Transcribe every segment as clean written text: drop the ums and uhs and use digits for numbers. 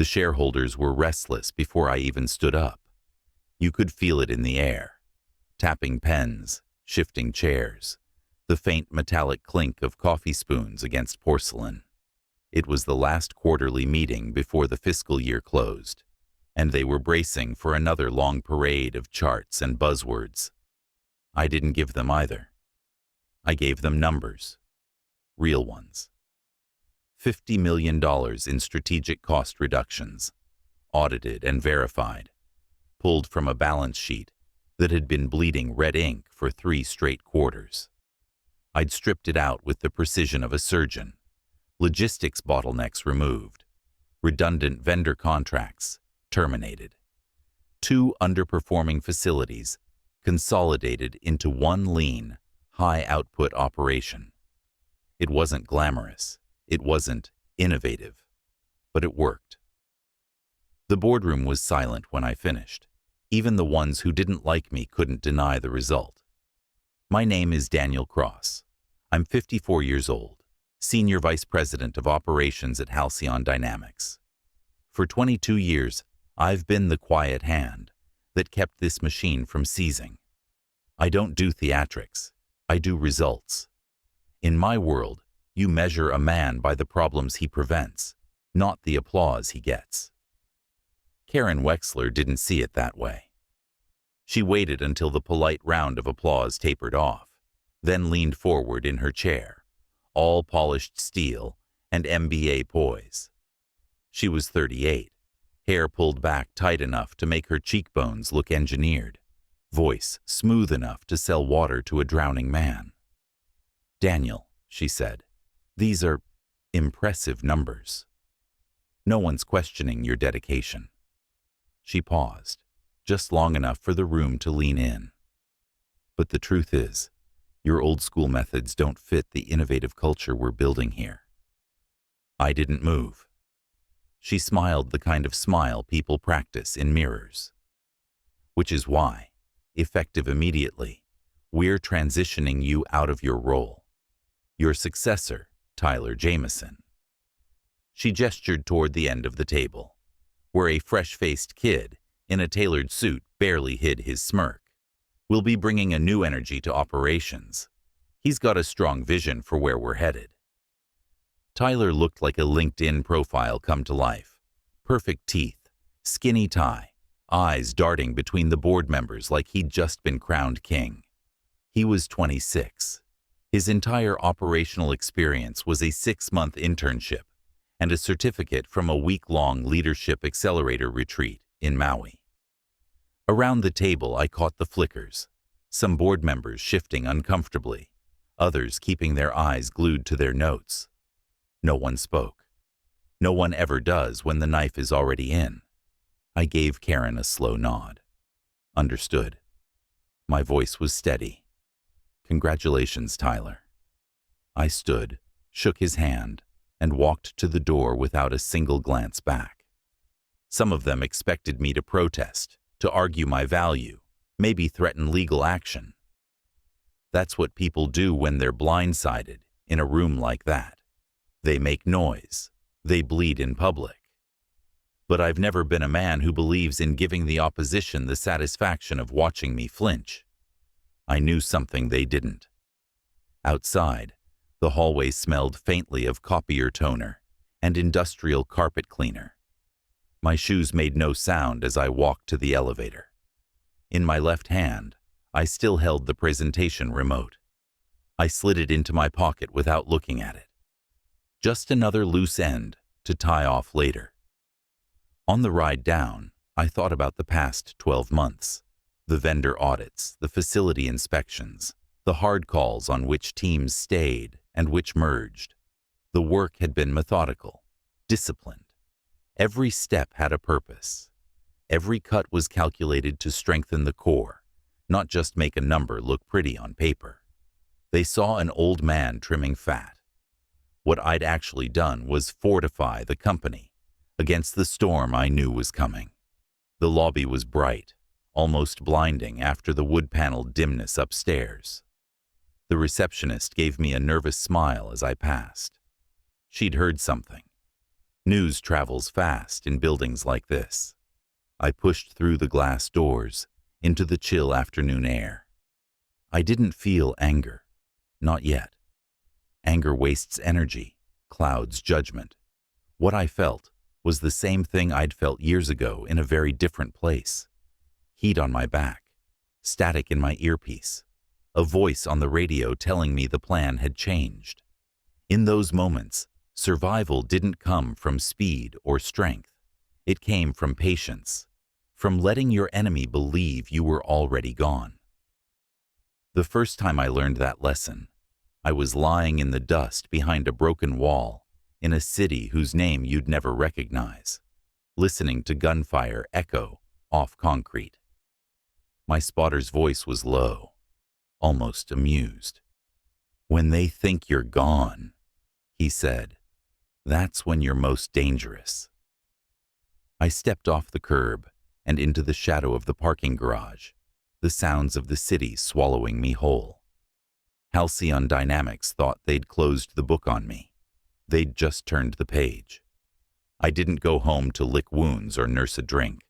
The shareholders were restless before I even stood up. You could feel it in the air. Tapping pens, shifting chairs, the faint metallic clink of coffee spoons against porcelain. It was the last quarterly meeting before the fiscal year closed, and they were bracing for another long parade of charts and buzzwords. I didn't give them either. I gave them numbers. Real ones. $50 million in strategic cost reductions, audited and verified, pulled from a balance sheet that had been bleeding red ink for 3 straight quarters. I'd stripped it out with the precision of a surgeon. Logistics bottlenecks removed. Redundant vendor contracts terminated. 2 underperforming facilities consolidated into one lean, high-output operation. It wasn't glamorous. It wasn't innovative. But it worked. The boardroom was silent when I finished. Even the ones who didn't like me couldn't deny the result. My name is Daniel Cross. I'm 54 years old, Senior Vice President of Operations at Halcyon Dynamics. For 22 years, I've been the quiet hand that kept this machine from seizing. I don't do theatrics. I do results. In my world, you measure a man by the problems he prevents, not the applause he gets. Karen Wexler didn't see it that way. She waited until the polite round of applause tapered off, then leaned forward in her chair, all polished steel and MBA poise. She was 38, hair pulled back tight enough to make her cheekbones look engineered, voice smooth enough to sell water to a drowning man. "Daniel," she said, "these are impressive numbers. No one's questioning your dedication." She paused, just long enough for the room to lean in. "But the truth is, your old-school methods don't fit the innovative culture we're building here." I didn't move. She smiled the kind of smile people practice in mirrors. "Which is why, effective immediately, we're transitioning you out of your role. Your successor, Tyler Jameson." She gestured toward the end of the table, where a fresh-faced kid in a tailored suit barely hid his smirk. "We'll be bringing a new energy to operations. He's got a strong vision for where we're headed." Tyler looked like a LinkedIn profile come to life. Perfect teeth, skinny tie, eyes darting between the board members like he'd just been crowned king. He was 26. His entire operational experience was a 6-month internship and a certificate from a week-long leadership accelerator retreat in Maui. Around the table, I caught the flickers, some board members shifting uncomfortably, others keeping their eyes glued to their notes. No one spoke. No one ever does when the knife is already in. I gave Karen a slow nod. "Understood." My voice was steady. "Congratulations, Tyler." I stood, shook his hand, and walked to the door without a single glance back. Some of them expected me to protest, to argue my value, maybe threaten legal action. That's what people do when they're blindsided in a room like that. They make noise. They bleed in public. But I've never been a man who believes in giving the opposition the satisfaction of watching me flinch. I knew something they didn't. Outside, the hallway smelled faintly of copier toner and industrial carpet cleaner. My shoes made no sound as I walked to the elevator. In my left hand, I still held the presentation remote. I slid it into my pocket without looking at it. Just another loose end to tie off later. On the ride down, I thought about the past 12 months. The vendor audits, the facility inspections, the hard calls on which teams stayed and which merged. The work had been methodical, disciplined. Every step had a purpose. Every cut was calculated to strengthen the core, not just make a number look pretty on paper. They saw an old man trimming fat. What I'd actually done was fortify the company against the storm I knew was coming. The lobby was bright, almost blinding after the wood-paneled dimness upstairs. The receptionist gave me a nervous smile as I passed. She'd heard something. News travels fast in buildings like this. I pushed through the glass doors into the chill afternoon air. I didn't feel anger. Not yet. Anger wastes energy, clouds judgment. What I felt was the same thing I'd felt years ago in a very different place. Heat on my back, static in my earpiece, a voice on the radio telling me the plan had changed. In those moments, survival didn't come from speed or strength. It came from patience, from letting your enemy believe you were already gone. The first time I learned that lesson, I was lying in the dust behind a broken wall in a city whose name you'd never recognize, listening to gunfire echo off concrete. My spotter's voice was low, almost amused. "When they think you're gone," he said, "that's when you're most dangerous." I stepped off the curb and into the shadow of the parking garage, the sounds of the city swallowing me whole. Halcyon Dynamics thought they'd closed the book on me. They'd just turned the page. I didn't go home to lick wounds or nurse a drink.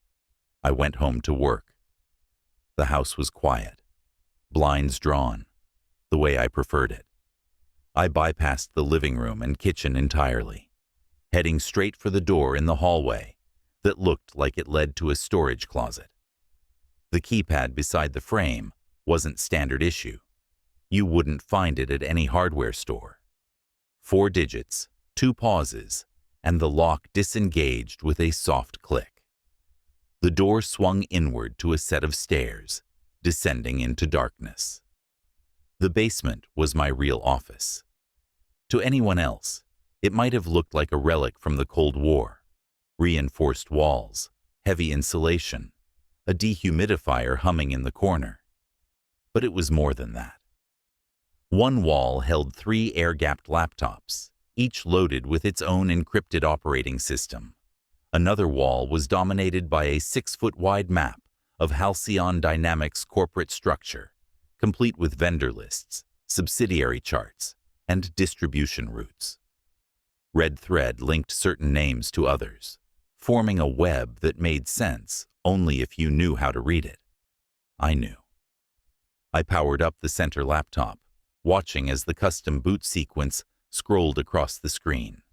I went home to work. The house was quiet, blinds drawn, the way I preferred it. I bypassed the living room and kitchen entirely, heading straight for the door in the hallway that looked like it led to a storage closet. The keypad beside the frame wasn't standard issue. You wouldn't find it at any hardware store. 4 digits, 2 pauses, and the lock disengaged with a soft click. The door swung inward to a set of stairs, descending into darkness. The basement was my real office. To anyone else, it might have looked like a relic from the Cold War. Reinforced walls, heavy insulation, a dehumidifier humming in the corner. But it was more than that. One wall held 3 air-gapped laptops, each loaded with its own encrypted operating system. Another wall was dominated by a 6-foot-wide map of Halcyon Dynamics' corporate structure, complete with vendor lists, subsidiary charts, and distribution routes. Red thread linked certain names to others, forming a web that made sense only if you knew how to read it. I knew. I powered up the center laptop, watching as the custom boot sequence scrolled across the screen.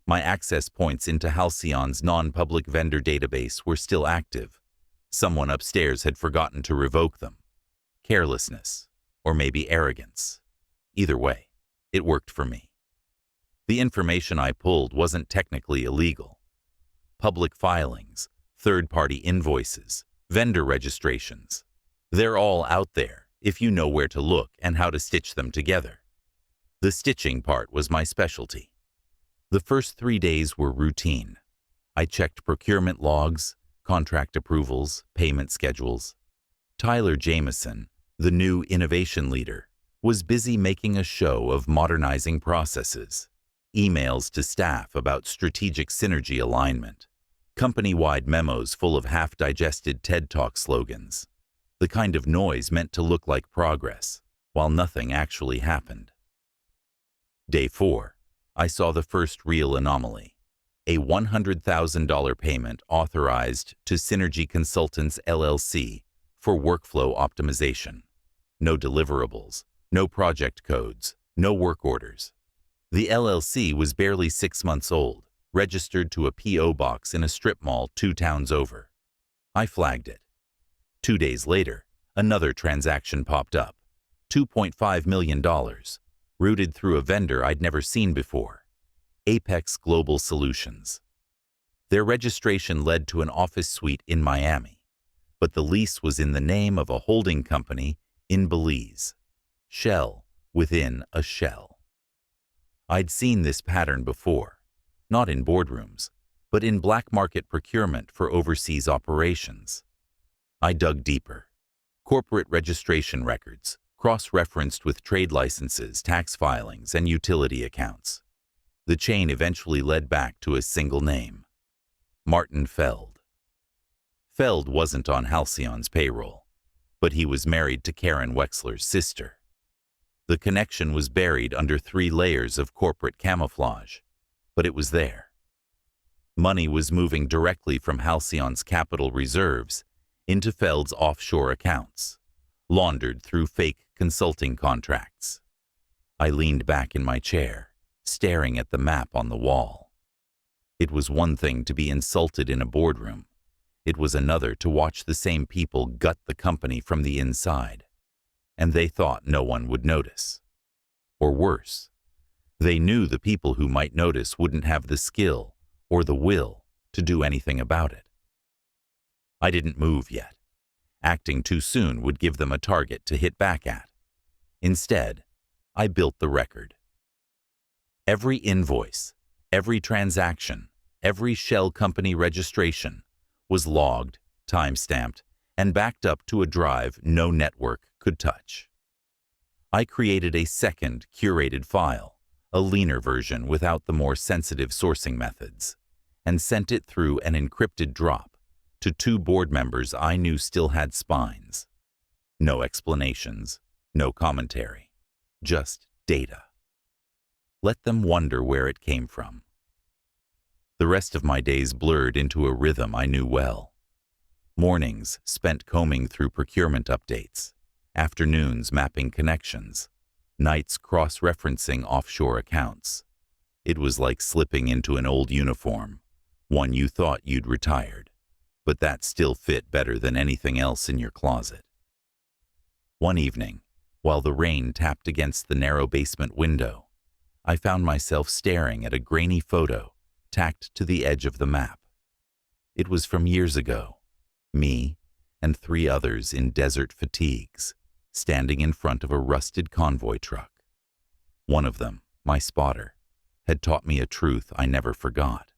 My access points into Halcyon's non-public vendor database were still active. Someone upstairs had forgotten to revoke them. Carelessness, or maybe arrogance. Either way, it worked for me. The information I pulled wasn't technically illegal. Public filings, third-party invoices, vendor registrations. They're all out there if you know where to look and how to stitch them together. The stitching part was my specialty. The first 3 days were routine. I checked procurement logs, contract approvals, payment schedules. Tyler Jameson, the new innovation leader, was busy making a show of modernizing processes, emails to staff about strategic synergy alignment, company-wide memos full of half-digested TED Talk slogans, the kind of noise meant to look like progress, while nothing actually happened. Day 4, I saw the first real anomaly, a $100,000 payment authorized to Synergy Consultants LLC for workflow optimization. No deliverables, no project codes, no work orders. The LLC was barely 6 months old, registered to a P.O. box in a strip mall 2 towns over. I flagged it. 2 days later, another transaction popped up, $2.5 million, routed through a vendor I'd never seen before, Apex Global Solutions. Their registration led to an office suite in Miami, but the lease was in the name of a holding company in Belize. Shell within a shell. I'd seen this pattern before, not in boardrooms, but in black market procurement for overseas operations. I dug deeper. Corporate registration records, cross-referenced with trade licenses, tax filings, and utility accounts. The chain eventually led back to a single name, Martin Feld. Feld wasn't on Halcyon's payroll, but he was married to Karen Wexler's sister. The connection was buried under 3 layers of corporate camouflage, but it was there. Money was moving directly from Halcyon's capital reserves into Feld's offshore accounts, laundered through fake consulting contracts. I leaned back in my chair, staring at the map on the wall. It was one thing to be insulted in a boardroom. It was another to watch the same people gut the company from the inside. And they thought no one would notice. Or worse, they knew the people who might notice wouldn't have the skill or the will to do anything about it. I didn't move yet. Acting too soon would give them a target to hit back at. Instead, I built the record. Every invoice, every transaction, every shell company registration was logged, time-stamped, and backed up to a drive no network could touch. I created a second curated file, a leaner version without the more sensitive sourcing methods, and sent it through an encrypted drop to 2 board members I knew still had spines. No explanations, no commentary, just data. Let them wonder where it came from. The rest of my days blurred into a rhythm I knew well. Mornings spent combing through procurement updates, afternoons mapping connections, nights cross-referencing offshore accounts. It was like slipping into an old uniform, one you thought you'd retired, but that still fit better than anything else in your closet. One evening, while the rain tapped against the narrow basement window, I found myself staring at a grainy photo tacked to the edge of the map. It was from years ago, me and 3 others in desert fatigues, standing in front of a rusted convoy truck. One of them, my spotter, had taught me a truth I never forgot.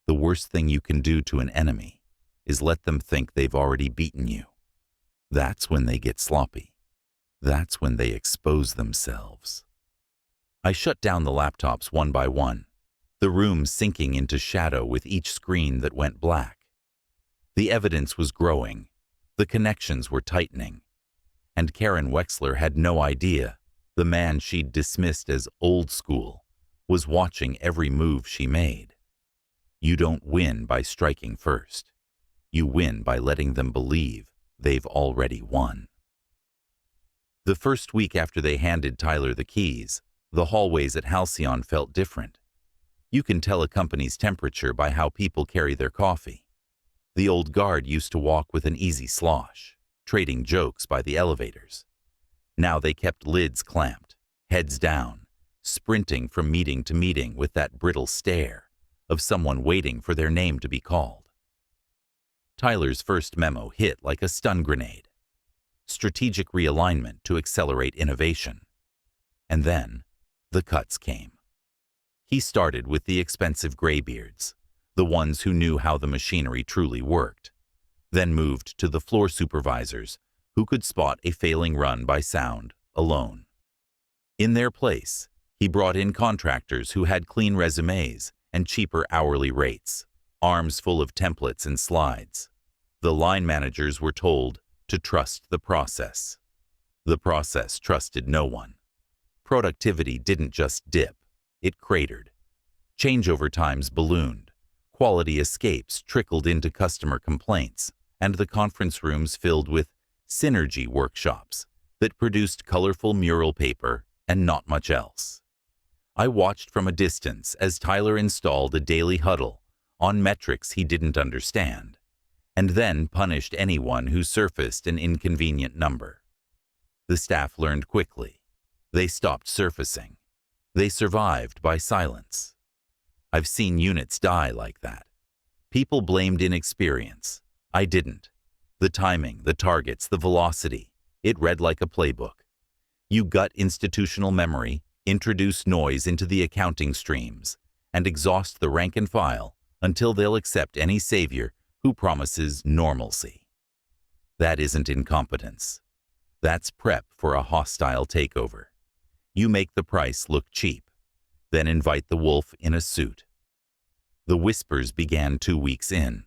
The worst thing you can do to an enemy is let them think they've already beaten you. That's when they get sloppy. That's when they expose themselves. I shut down the laptops one by one, the room sinking into shadow with each screen that went black. The evidence was growing, the connections were tightening, and Karen Wexler had no idea the man she'd dismissed as old school was watching every move she made. You don't win by striking first. You win by letting them believe they've already won. The first week after they handed Tyler the keys, the hallways at Halcyon felt different. You can tell a company's temperature by how people carry their coffee. The old guard used to walk with an easy slosh, trading jokes by the elevators. Now they kept lids clamped, heads down, sprinting from meeting to meeting with that brittle stare of someone waiting for their name to be called. Tyler's first memo hit like a stun grenade. Strategic realignment to accelerate innovation. And then, the cuts came. He started with the expensive graybeards, the ones who knew how the machinery truly worked, then moved to the floor supervisors who could spot a failing run by sound alone. In their place, he brought in contractors who had clean resumes and cheaper hourly rates, arms full of templates and slides. The line managers were told to trust the process. The process trusted no one. Productivity didn't just dip, it cratered. Changeover times ballooned, quality escapes trickled into customer complaints, and the conference rooms filled with synergy workshops that produced colorful mural paper and not much else. I watched from a distance as Tyler installed a daily huddle on metrics he didn't understand, and then punished anyone who surfaced an inconvenient number. The staff learned quickly. They stopped surfacing. They survived by silence. I've seen units die like that. People blamed inexperience. I didn't. The timing, the targets, the velocity. It read like a playbook. You gut institutional memory, introduce noise into the accounting streams, and exhaust the rank and file until they'll accept any savior who promises normalcy. That isn't incompetence. That's prep for a hostile takeover. You make the price look cheap, then invite the wolf in a suit. The whispers began 2 weeks in.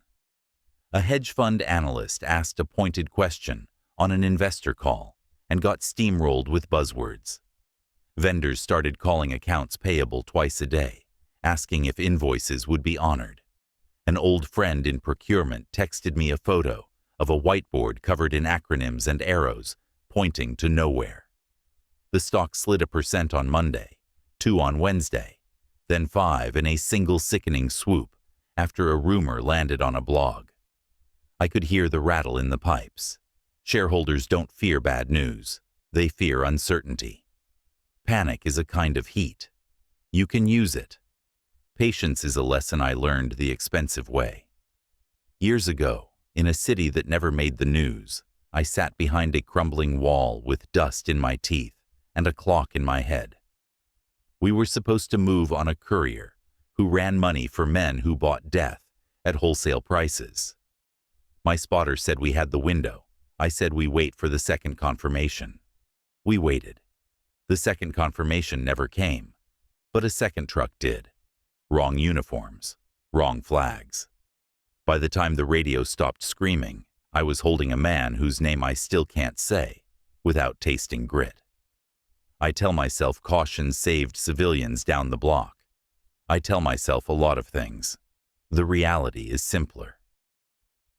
A hedge fund analyst asked a pointed question on an investor call and got steamrolled with buzzwords. Vendors started calling accounts payable twice a day, asking if invoices would be honored. An old friend in procurement texted me a photo of a whiteboard covered in acronyms and arrows pointing to nowhere. The stock slid 1% on Monday, 2 on Wednesday, then 5 in a single sickening swoop after a rumor landed on a blog. I could hear the rattle in the pipes. Shareholders don't fear bad news. They fear uncertainty. Panic is a kind of heat. You can use it. Patience is a lesson I learned the expensive way. Years ago, in a city that never made the news, I sat behind a crumbling wall with dust in my teeth and a clock in my head. We were supposed to move on a courier who ran money for men who bought death at wholesale prices. My spotter said we had the window. I said we wait for the second confirmation. We waited. The second confirmation never came, but a second truck did. Wrong uniforms, wrong flags. By the time the radio stopped screaming, I was holding a man whose name I still can't say without tasting grit. I tell myself caution saved civilians down the block. I tell myself a lot of things. The reality is simpler.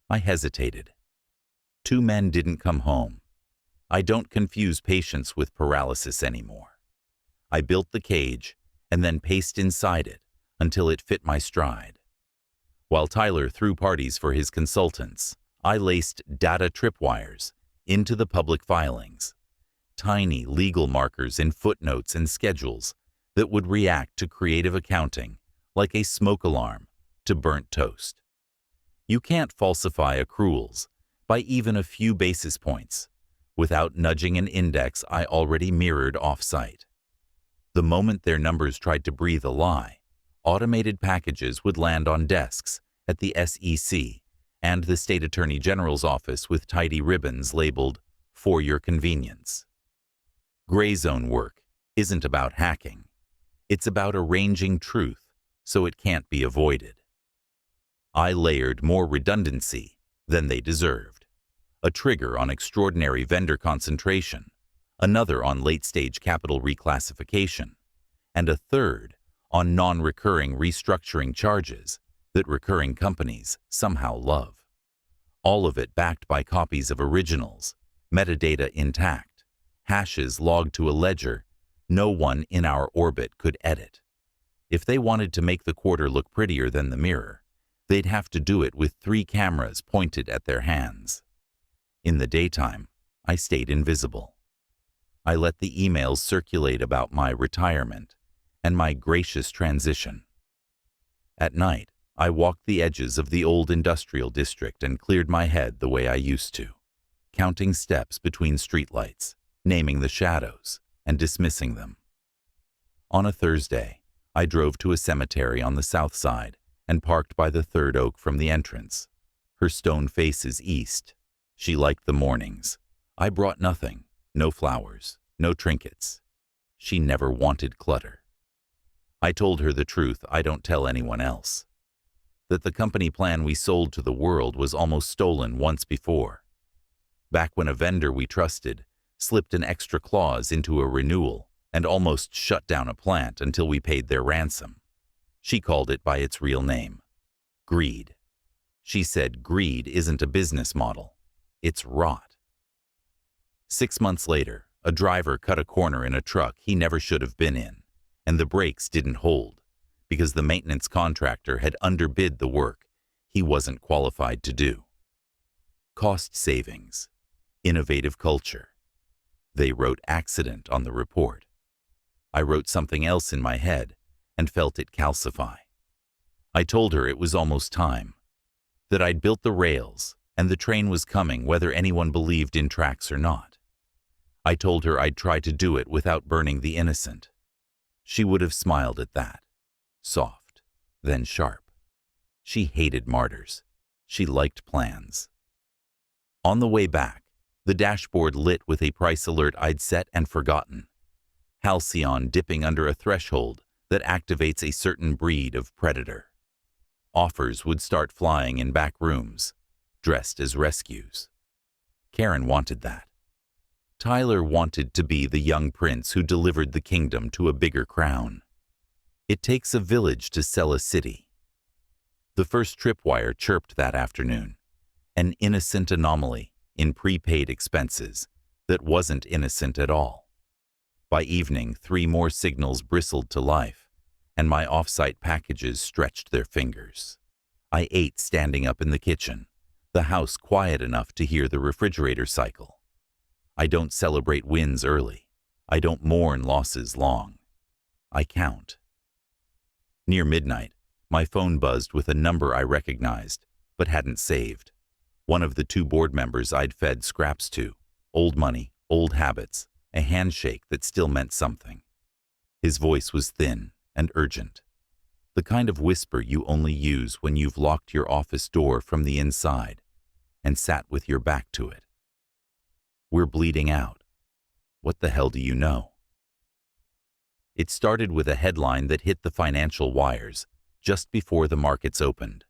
I hesitated. 2 men didn't come home. I don't confuse patience with paralysis anymore. I built the cage and then paced inside it until it fit my stride. While Tyler threw parties for his consultants, I laced data tripwires into the public filings, tiny legal markers in footnotes and schedules that would react to creative accounting like a smoke alarm to burnt toast. You can't falsify accruals by even a few basis points without nudging an index I already mirrored off-site. The moment their numbers tried to breathe a lie, automated packages would land on desks at the SEC and the State Attorney General's office with tidy ribbons labeled, "For your convenience." Gray zone work isn't about hacking. It's about arranging truth so it can't be avoided. I layered more redundancy than they deserved. A trigger on extraordinary vendor concentration, another on late-stage capital reclassification, and a third on non-recurring restructuring charges that recurring companies somehow love. All of it backed by copies of originals, metadata intact, hashes logged to a ledger no one in our orbit could edit. If they wanted to make the quarter look prettier than the mirror, they'd have to do it with 3 cameras pointed at their hands. In the daytime, I stayed invisible. I let the emails circulate about my retirement and my gracious transition. At night, I walked the edges of the old industrial district and cleared my head the way I used to, counting steps between streetlights, naming the shadows, and dismissing them. On a Thursday, I drove to a cemetery on the south side and parked by the third oak from the entrance. Her stone faces east. She liked the mornings. I brought nothing, no flowers, no trinkets. She never wanted clutter. I told her the truth I don't tell anyone else. That the company plan we sold to the world was almost stolen once before. Back when a vendor we trusted slipped an extra clause into a renewal and almost shut down a plant until we paid their ransom. She called it by its real name, greed. She said greed isn't a business model, it's rot. 6 months later, a driver cut a corner in a truck he never should have been in, and the brakes didn't hold because the maintenance contractor had underbid the work he wasn't qualified to do. Cost savings, innovative culture. They wrote accident on the report. I wrote something else in my head and felt it calcify. I told her it was almost time, that I'd built the rails and the train was coming whether anyone believed in tracks or not. I told her I'd try to do it without burning the innocent. She would have smiled at that, soft, then sharp. She hated martyrs. She liked plans. On the way back, the dashboard lit with a price alert I'd set and forgotten. Halcyon dipping under a threshold that activates a certain breed of predator. Offers would start flying in back rooms, dressed as rescues. Karen wanted that. Tyler wanted to be the young prince who delivered the kingdom to a bigger crown. It takes a village to sell a city. The first tripwire chirped that afternoon, an innocent anomaly in prepaid expenses that wasn't innocent at all. By evening, 3 more signals bristled to life, and my off-site packages stretched their fingers. I ate standing up in the kitchen, the house quiet enough to hear the refrigerator cycle. I don't celebrate wins early. I don't mourn losses long. I count. Near midnight, my phone buzzed with a number I recognized, but hadn't saved. One of the 2 board members I'd fed scraps to. Old money, old habits, a handshake that still meant something. His voice was thin and urgent, the kind of whisper you only use when you've locked your office door from the inside and sat with your back to it. "We're bleeding out. What the hell do you know?" It started with a headline that hit the financial wires just before the markets opened.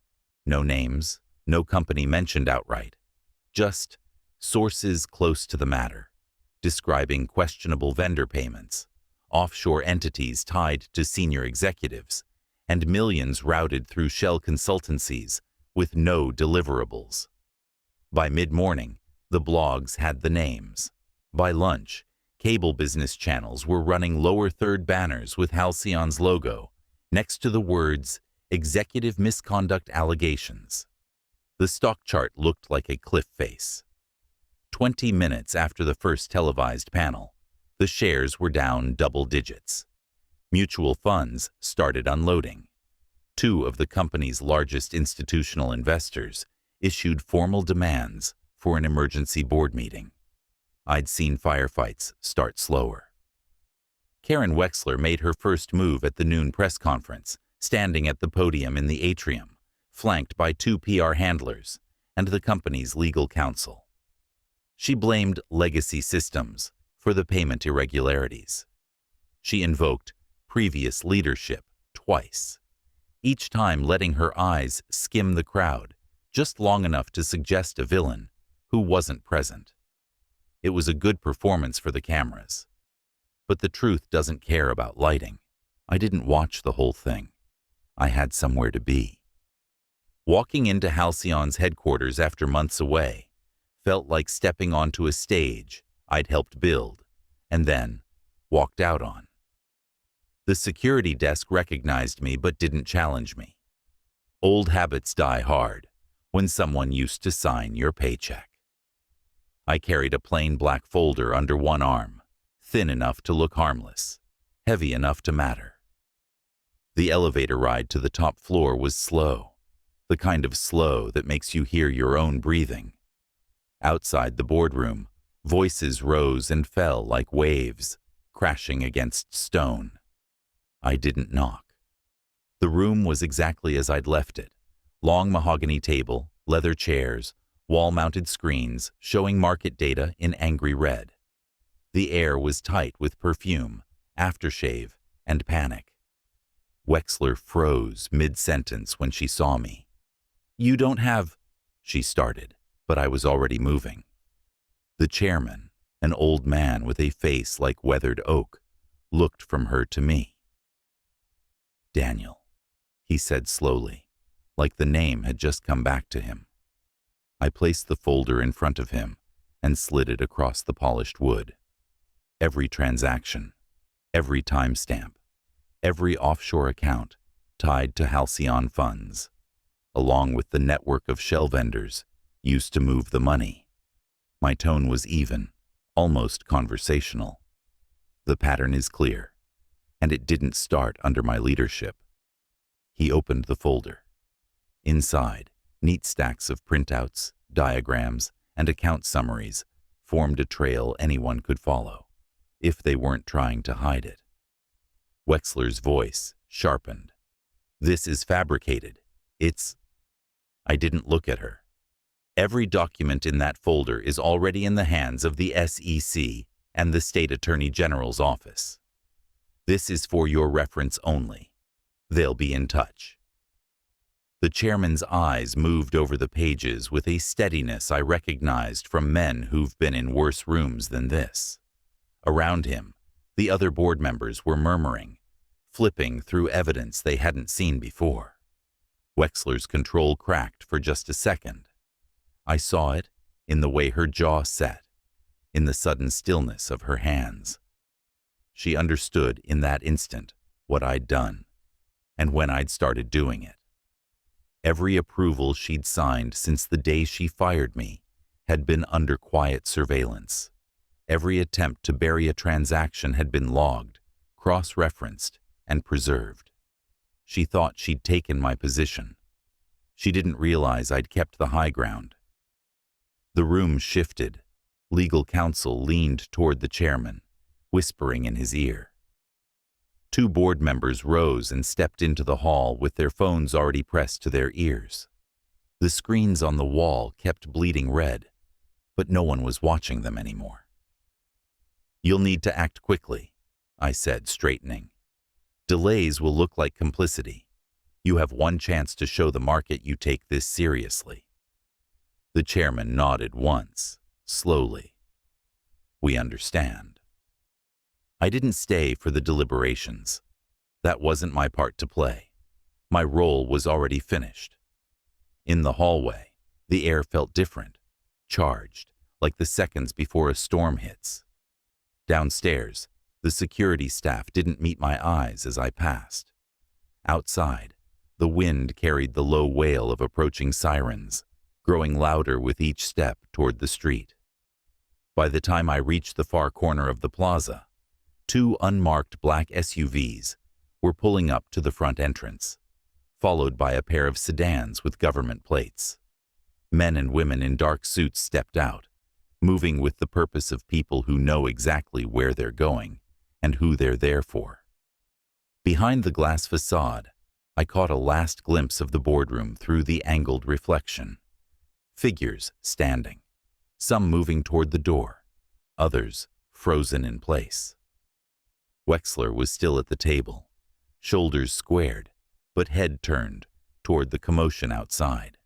No names, no company mentioned outright. Just sources close to the matter, describing questionable vendor payments, offshore entities tied to senior executives, and millions routed through shell consultancies with no deliverables. By mid-morning, the blogs had the names. By lunch, cable business channels were running lower third banners with Halcyon's logo next to the words "Executive Misconduct Allegations." The stock chart looked like a cliff face. 20 minutes after the first televised panel, the shares were down double digits. Mutual funds started unloading. 2 of the company's largest institutional investors issued formal demands for an emergency board meeting. I'd seen firefights start slower. Karen Wexler made her first move at the noon press conference, standing at the podium in the atrium, flanked by 2 PR handlers and the company's legal counsel. She blamed legacy systems for the payment irregularities. She invoked previous leadership twice, each time letting her eyes skim the crowd just long enough to suggest a villain who wasn't present. It was a good performance for the cameras. But the truth doesn't care about lighting. I didn't watch the whole thing. I had somewhere to be. Walking into Halcyon's headquarters after months away felt like stepping onto a stage I'd helped build and then walked out on. The security desk recognized me but didn't challenge me. Old habits die hard when someone used to sign your paycheck. I carried a plain black folder under one arm, thin enough to look harmless, heavy enough to matter. The elevator ride to the top floor was slow, the kind of slow that makes you hear your own breathing. Outside the boardroom, voices rose and fell like waves, crashing against stone. I didn't knock. The room was exactly as I'd left it. Long mahogany table, leather chairs, wall-mounted screens showing market data in angry red. The air was tight with perfume, aftershave, and panic. Wexler froze mid-sentence when she saw me. "You don't have," she started, but I was already moving. The chairman, an old man with a face like weathered oak, looked from her to me. "Daniel," he said slowly, like the name had just come back to him. I placed the folder in front of him and slid it across the polished wood. Every transaction, every timestamp, every offshore account tied to Halcyon funds, along with the network of shell vendors used to move the money. My tone was even, almost conversational. The pattern is clear, and it didn't start under my leadership. He opened the folder. Inside, neat stacks of printouts, diagrams, and account summaries formed a trail anyone could follow, if they weren't trying to hide it. Wexler's voice sharpened. "This is fabricated. It's—" I didn't look at her. "Every document in that folder is already in the hands of the SEC and the State Attorney General's office. This is for your reference only. They'll be in touch." The chairman's eyes moved over the pages with a steadiness I recognized from men who've been in worse rooms than this. Around him, the other board members were murmuring, flipping through evidence they hadn't seen before. Wexler's control cracked for just a second. I saw it in the way her jaw set, in the sudden stillness of her hands. She understood in that instant what I'd done, and when I'd started doing it. Every approval she'd signed since the day she fired me had been under quiet surveillance. Every attempt to bury a transaction had been logged, cross-referenced, and preserved. She thought she'd taken my position. She didn't realize I'd kept the high ground. The room shifted. Legal counsel leaned toward the chairman, whispering in his ear. Two board members rose and stepped into the hall with their phones already pressed to their ears. The screens on the wall kept bleeding red, but no one was watching them anymore. "You'll need to act quickly," I said, straightening. "Delays will look like complicity. You have one chance to show the market you take this seriously." The chairman nodded once, slowly. "We understand." I didn't stay for the deliberations. That wasn't my part to play. My role was already finished. In the hallway, the air felt different, charged, like the seconds before a storm hits. Downstairs, the security staff didn't meet my eyes as I passed. Outside, the wind carried the low wail of approaching sirens, growing louder with each step toward the street. By the time I reached the far corner of the plaza, two unmarked black SUVs were pulling up to the front entrance, followed by a pair of sedans with government plates. Men and women in dark suits stepped out, moving with the purpose of people who know exactly where they're going and who they're there for. Behind the glass facade, I caught a last glimpse of the boardroom through the angled reflection. Figures standing, some moving toward the door, others frozen in place. Wexler was still at the table, shoulders squared, but head turned toward the commotion outside.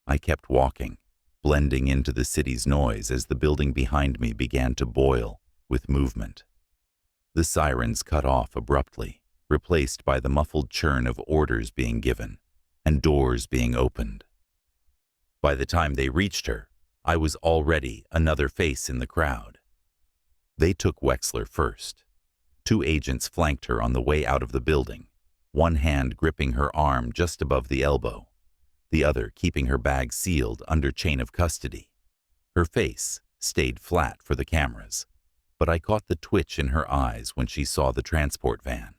I kept walking, blending into the city's noise as the building behind me began to boil with movement. The sirens cut off abruptly, replaced by the muffled churn of orders being given and doors being opened. By the time they reached her, I was already another face in the crowd. They took Wexler first. Two agents flanked her on the way out of the building, one hand gripping her arm just above the elbow, the other keeping her bag sealed under chain of custody. Her face stayed flat for the cameras, but I caught the twitch in her eyes when she saw the transport van.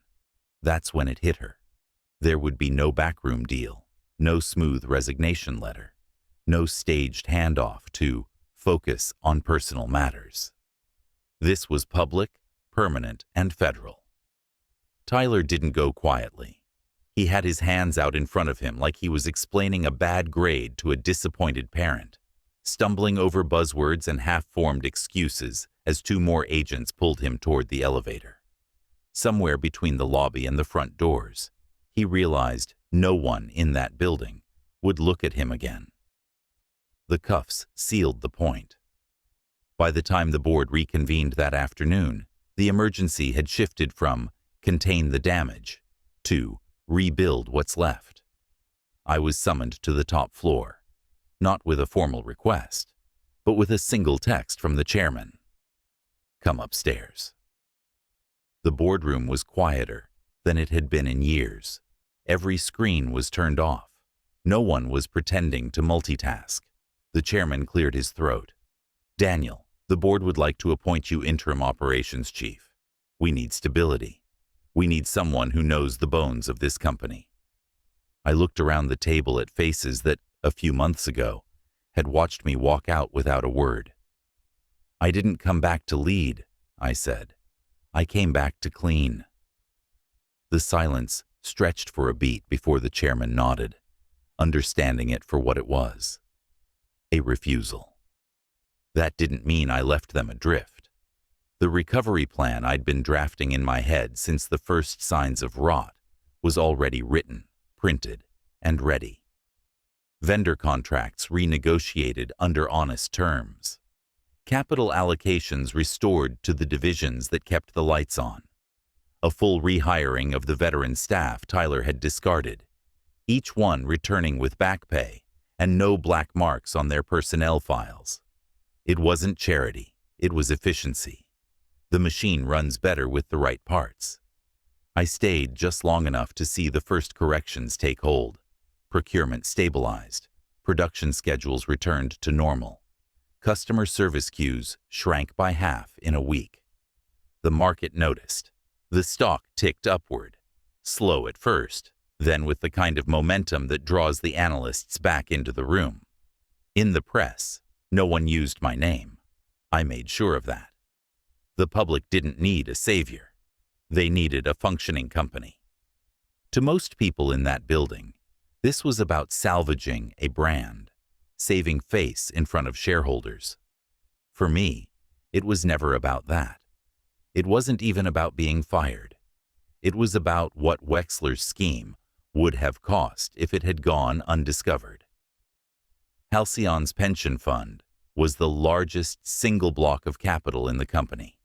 That's when it hit her. There would be no backroom deal, no smooth resignation letter, no staged handoff to focus on personal matters. This was public, permanent, and federal. Tyler didn't go quietly. He had his hands out in front of him like he was explaining a bad grade to a disappointed parent, stumbling over buzzwords and half-formed excuses as two more agents pulled him toward the elevator. Somewhere between the lobby and the front doors, he realized no one in that building would look at him again. The cuffs sealed the point. By the time the board reconvened that afternoon, the emergency had shifted from contain the damage to rebuild what's left. I was summoned to the top floor, not with a formal request, but with a single text from the chairman. "Come upstairs." The boardroom was quieter than it had been in years. Every screen was turned off. No one was pretending to multitask. The chairman cleared his throat. "Daniel, the board would like to appoint you interim operations chief. We need stability. We need someone who knows the bones of this company." I looked around the table at faces that, a few months ago, had watched me walk out without a word. "I didn't come back to lead," I said. "I came back to clean." The silence stretched for a beat before the chairman nodded, understanding it for what it was. A refusal. That didn't mean I left them adrift. The recovery plan I'd been drafting in my head since the first signs of rot was already written, printed, and ready. Vendor contracts renegotiated under honest terms. Capital allocations restored to the divisions that kept the lights on. A full rehiring of the veteran staff Tyler had discarded. each one returning with back pay and no black marks on their personnel files. It wasn't charity, it was efficiency. The machine runs better with the right parts. I stayed just long enough to see the first corrections take hold. Procurement stabilized. Production schedules returned to normal. Customer service queues shrank by half in a week. The market noticed. The stock ticked upward, slow at first, then with the kind of momentum that draws the analysts back into the room. In the press, no one used my name. I made sure of that. The public didn't need a savior. They needed a functioning company. To most people in that building, this was about salvaging a brand, saving face in front of shareholders. For me, it was never about that. It wasn't even about being fired. It was about what Wexler's scheme would have cost if it had gone undiscovered. Halcyon's pension fund was the largest single block of capital in the company.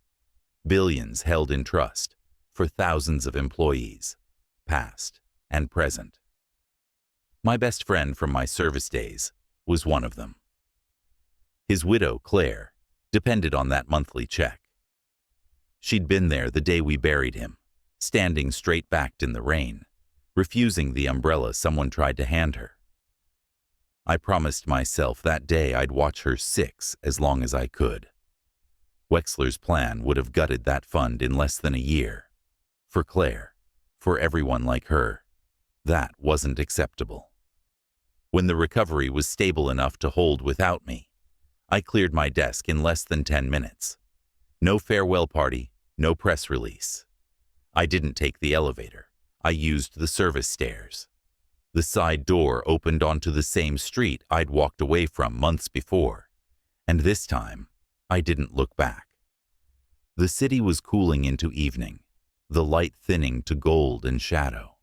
Billions held in trust for thousands of employees, past and present. My best friend from my service days was one of them. His widow, Claire, depended on that monthly check. She'd been there the day we buried him, standing straight-backed in the rain, refusing the umbrella someone tried to hand her. I promised myself that day I'd watch her 6 as long as I could. Wexler's plan would have gutted that fund in less than a year. For Claire, for everyone like her, that wasn't acceptable. When the recovery was stable enough to hold without me, I cleared my desk in less than 10 minutes. No farewell party, no press release. I didn't take the elevator. I used the service stairs. The side door opened onto the same street I'd walked away from months before, and this time, I didn't look back. The city was cooling into evening, the light thinning to gold and shadow.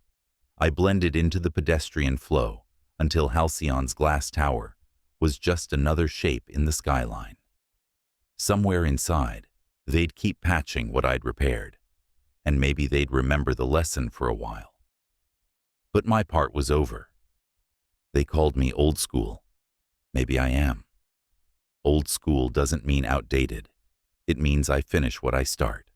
I blended into the pedestrian flow until Halcyon's glass tower was just another shape in the skyline. Somewhere inside, they'd keep patching what I'd repaired, and maybe they'd remember the lesson for a while. But my part was over. They called me old school. Maybe I am. Old school doesn't mean outdated. It means I finish what I start.